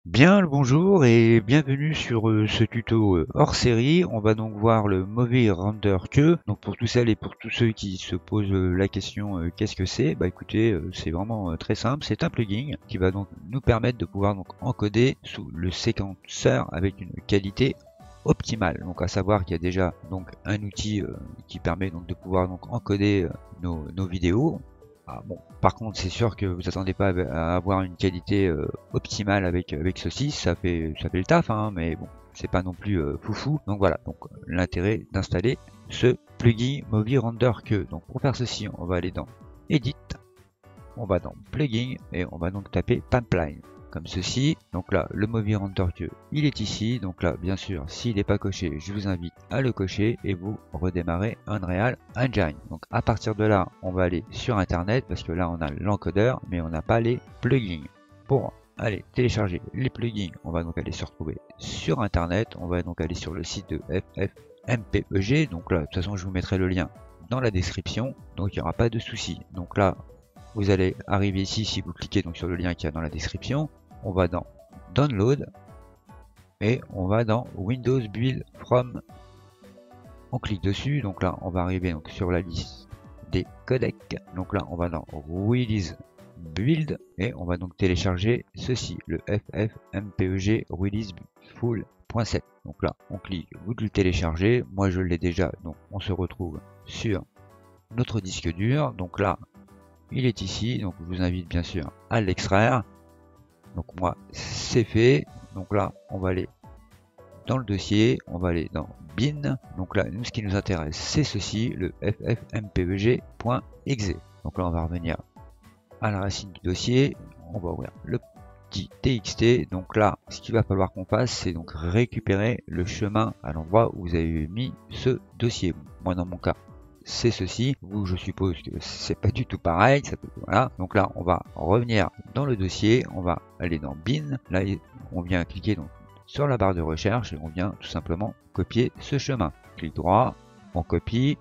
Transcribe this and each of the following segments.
Bien le bonjour et bienvenue sur ce tuto hors série. On va donc voir le Movie Render Queue. Donc pour tout celles et pour tous ceux qui se posent la question qu'est-ce que c'est, bah écoutez, c'est vraiment très simple. C'est un plugin qui va donc nous permettre de pouvoir donc encoder sous le séquenceur avec une qualité optimale. Donc à savoir qu'il y a déjà donc un outil qui permet donc de pouvoir donc encoder nos vidéos. Ah, bon, par contre, c'est sûr que vous attendez pas à avoir une qualité optimale avec ceci, ça fait le taf, hein, mais bon, c'est pas non plus foufou. Donc voilà, donc l'intérêt d'installer ce plugin Movie Render Queue. Donc pour faire ceci, on va aller dans Edit, on va dans Plugin et on va donc taper Pipeline comme ceci. Donc là, le Movie Render Queue, il est ici. Donc là, bien sûr, s'il n'est pas coché, je vous invite à le cocher et vous redémarrez Unreal Engine. Donc à partir de là, on va aller sur Internet parce que là, on a l'encodeur, mais on n'a pas les plugins. Pour aller télécharger les plugins, on va donc aller se retrouver sur Internet. On va donc aller sur le site de FFmpeg. Donc là, de toute façon, je vous mettrai le lien dans la description. Donc il n'y aura pas de souci. Donc là, vous allez arriver ici si vous cliquez donc sur le lien qu'il y a dans la description. On va dans Download et on va dans Windows Build From. On clique dessus, donc là on va arriver donc sur la liste des codecs. Donc là on va dans Release Build et on va donc télécharger ceci, le FFmpeg Release Full.7. Donc là on clique, vous le téléchargez, moi je l'ai déjà, donc on se retrouve sur notre disque dur. Donc là il est ici, donc je vous invite bien sûr à l'extraire. Donc moi c'est fait. Donc là on va aller dans le dossier, on va aller dans bin. Donc là nous ce qui nous intéresse c'est ceci, le ffmpeg.exe. Donc là on va revenir à la racine du dossier, on va ouvrir le petit txt. Donc là ce qu'il va falloir qu'on fasse c'est donc récupérer le chemin à l'endroit où vous avez mis ce dossier. Moi dans mon cas c'est ceci, vous je suppose que c'est pas du tout pareil, voilà. Donc là on va revenir dans le dossier, on va aller dans bin, là on vient cliquer donc sur la barre de recherche et on vient tout simplement copier ce chemin. Clic droit, on copie,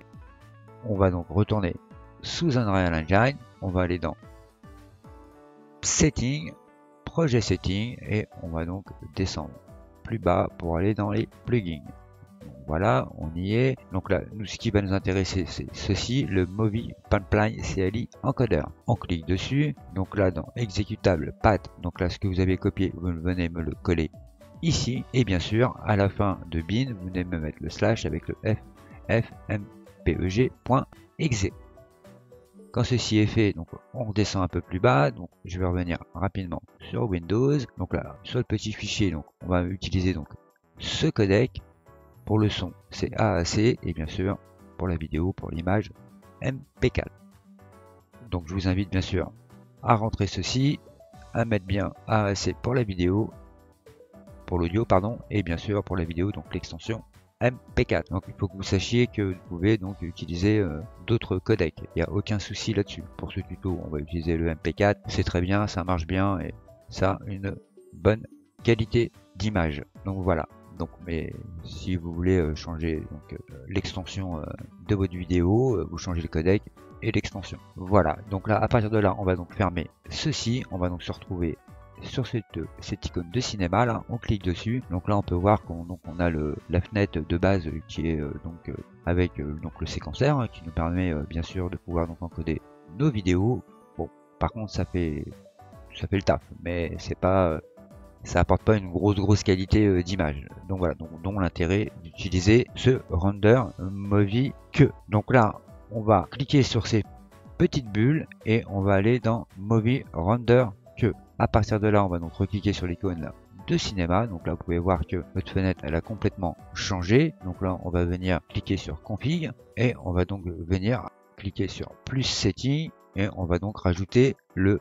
on va donc retourner sous Unreal Engine, on va aller dans Setting, Projet Setting et on va donc descendre plus bas pour aller dans les plugins. Voilà, on y est. Donc là, nous, ce qui va nous intéresser, c'est ceci, le Movie Pipeline CLI Encoder. On clique dessus. Donc là, dans Exécutable Path, donc là, ce que vous avez copié, vous venez me le coller ici. Et bien sûr, à la fin de bin, vous venez me mettre le slash avec le ffmpeg.exe. Quand ceci est fait, donc on redescend un peu plus bas. Donc je vais revenir rapidement sur Windows. Donc là, sur le petit fichier, donc on va utiliser donc ce codec. Pour le son, c'est AAC et bien sûr pour la vidéo, pour l'image, MP4. Donc je vous invite bien sûr à rentrer ceci, à mettre bien AAC pour la vidéo, pour l'audio pardon, et bien sûr pour la vidéo donc l'extension MP4. Donc il faut que vous sachiez que vous pouvez donc utiliser d'autres codecs. Il n'y a aucun souci là-dessus. Pour ce tuto, on va utiliser le MP4. C'est très bien, ça marche bien et ça a une bonne qualité d'image. Donc voilà. Donc, mais si vous voulez changer l'extension de votre vidéo, vous changez le codec et l'extension. Voilà, donc là, à partir de là, on va donc fermer ceci. On va donc se retrouver sur cette icône de cinéma. Là, on clique dessus. Donc là, on peut voir qu'on a la fenêtre de base qui est avec donc le séquenceur hein, qui nous permet bien sûr de pouvoir donc encoder nos vidéos. Bon, par contre, ça fait le taf, mais c'est pas ça apporte pas une grosse qualité d'image. Donc voilà, donc l'intérêt d'utiliser ce render movie queue. Donc là, on va cliquer sur ces petites bulles et on va aller dans movie render queue. À partir de là, on va donc recliquer sur l'icône de cinéma. Donc là, vous pouvez voir que votre fenêtre, elle a complètement changé. Donc là, on va venir cliquer sur config et on va donc venir cliquer sur plus setting et on va donc rajouter le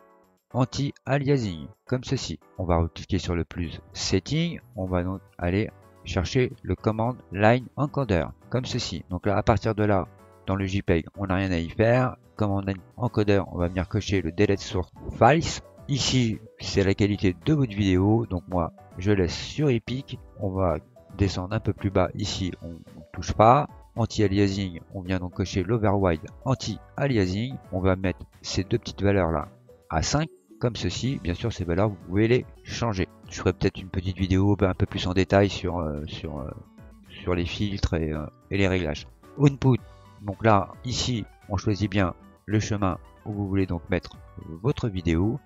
anti-aliasing comme ceci. On va cliquer sur le plus setting, on va donc aller chercher le command line encoder comme ceci. Donc là à partir de là dans le JPEG on n'a rien à y faire. Command line encoder, on va venir cocher le delete source files. Ici c'est la qualité de votre vidéo, donc moi je laisse sur Epic. On va descendre un peu plus bas, ici on ne touche pas. Anti-aliasing, on vient donc cocher l'override anti-aliasing. On va mettre ces deux petites valeurs là à 5 comme ceci. Bien sûr ces valeurs vous pouvez les changer. Je ferai peut-être une petite vidéo un peu plus en détail sur les filtres et les réglages. Output, donc là, ici, on choisit bien le chemin où vous voulez donc mettre votre vidéo.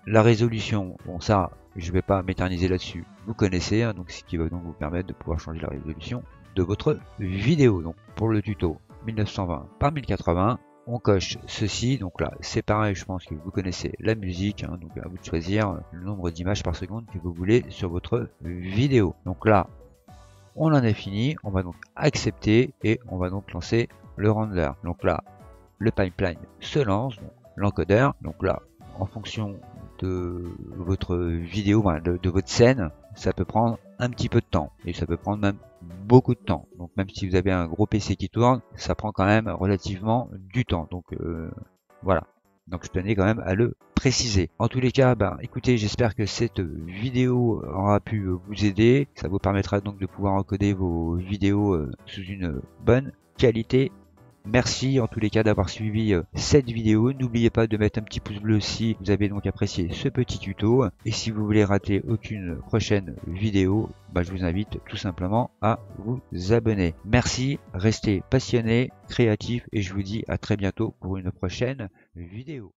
La résolution, bon ça, je ne vais pas m'éterniser là-dessus, vous connaissez, hein, donc ce qui va donc vous permettre de pouvoir changer la résolution de votre vidéo. Donc pour le tuto 1920 par 1080, on coche ceci, donc là c'est pareil, je pense que vous connaissez la musique, hein, donc à vous de choisir le nombre d'images par seconde que vous voulez sur votre vidéo. Donc là, on en a fini, on va donc accepter et on va donc lancer le render. Donc là, le pipeline se lance, l'encodeur, donc là, en fonction de votre vidéo, de votre scène, ça peut prendre un petit peu de temps et ça peut prendre même beaucoup de temps. Donc même si vous avez un gros PC qui tourne, ça prend quand même relativement du temps. Donc voilà. Donc je tenais quand même à le préciser. En tous les cas, écoutez, j'espère que cette vidéo aura pu vous aider. Ça vous permettra donc de pouvoir encoder vos vidéos sous une bonne qualité. Merci en tous les cas d'avoir suivi cette vidéo. N'oubliez pas de mettre un petit pouce bleu si vous avez donc apprécié ce petit tuto. Et si vous voulez rater aucune prochaine vidéo, je vous invite tout simplement à vous abonner. Merci, restez passionnés, créatifs et je vous dis à très bientôt pour une prochaine vidéo.